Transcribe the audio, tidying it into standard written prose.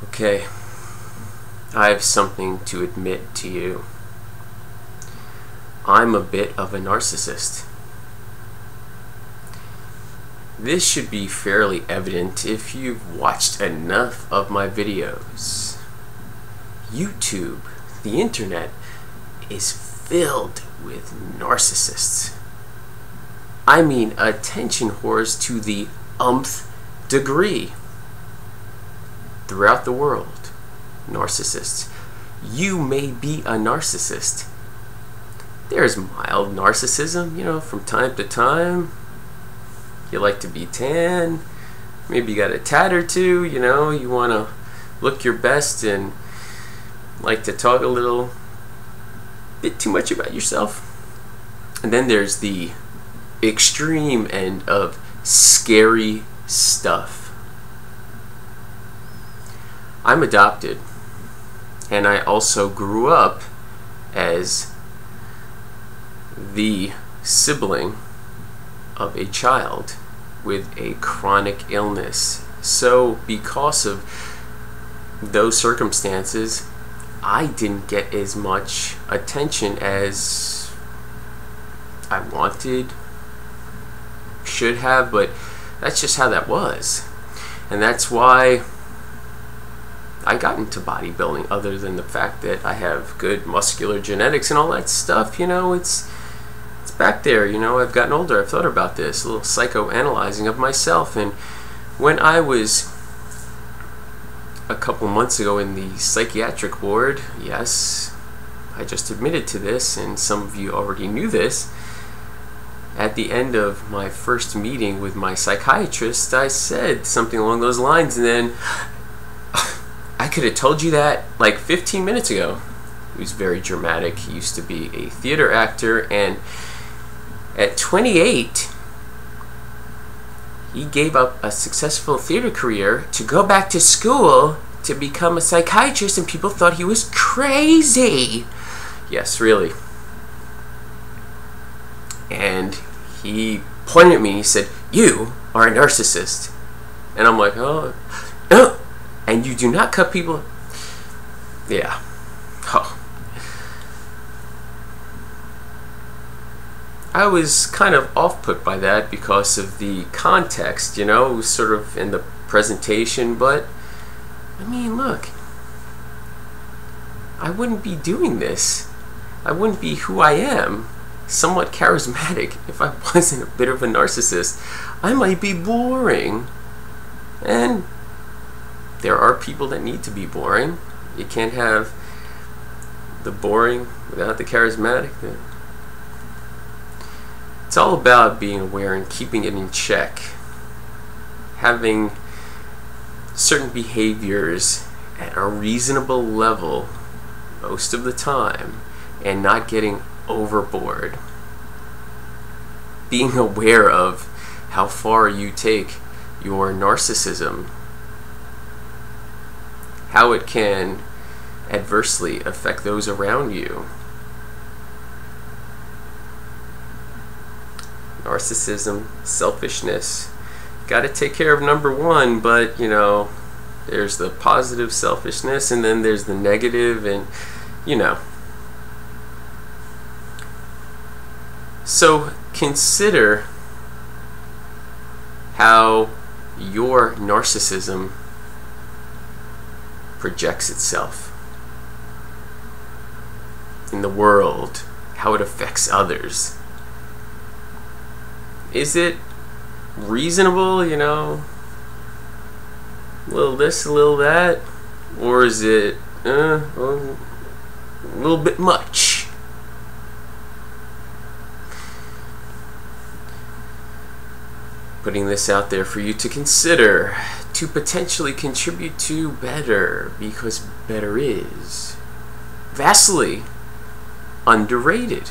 Okay, I have something to admit to you. I'm a bit of a narcissist. This should be fairly evident if you've watched enough of my videos. YouTube, the internet, is filled with narcissists. I mean attention whores to the umpth degree. Throughout the world, narcissists. You may be a narcissist. There's mild narcissism, from time to time. You like to be tan. Maybe you got a tat or two, you want to look your best and like to talk a little bit too much about yourself. And then there's the extreme end of scary stuff. I'm adopted, and I also grew up as the sibling of a child with a chronic illness. So because of those circumstances, I didn't get as much attention as I wanted, should have, but that's just how that was. And that's why I got into bodybuilding, other than the fact that I have good muscular genetics and all that stuff. It's back there. I've gotten older. I've thought about this, a little psychoanalyzing of myself. And when I was a couple months ago in the psychiatric ward, yes, I just admitted to this, and some of you already knew this. At the end of my first meeting with my psychiatrist, I said something along those lines, and then I could have told you that like 15 minutes ago. He was very dramatic. He used to be a theater actor, and at 28, he gave up a successful theater career to go back to school to become a psychiatrist, and people thought he was crazy. Yes, really. And he pointed at me and he said, "You are a narcissist." And I'm like, "Oh, no. And you do not cut people." Yeah. Oh. I was kind of off-put by that because of the context, it was sort of in the presentation, but I mean, look, I wouldn't be doing this. I wouldn't be who I am, somewhat charismatic, if I wasn't a bit of a narcissist. I might be boring. And there are people that need to be boring. You can't have the boring without the charismatic. It's all about being aware and keeping it in check. Having certain behaviors at a reasonable level most of the time, and not getting overboard. Being aware of how far you take your narcissism, how it can adversely affect those around you. Narcissism, selfishness. Got to take care of number one, but there's the positive selfishness, and then there's the negative, and So consider how your narcissism projects itself in the world, how it affects others. Is it reasonable, a little this, a little that? Or is it a little bit much? Putting this out there for you to consider, to potentially contribute to better, because better is vastly underrated.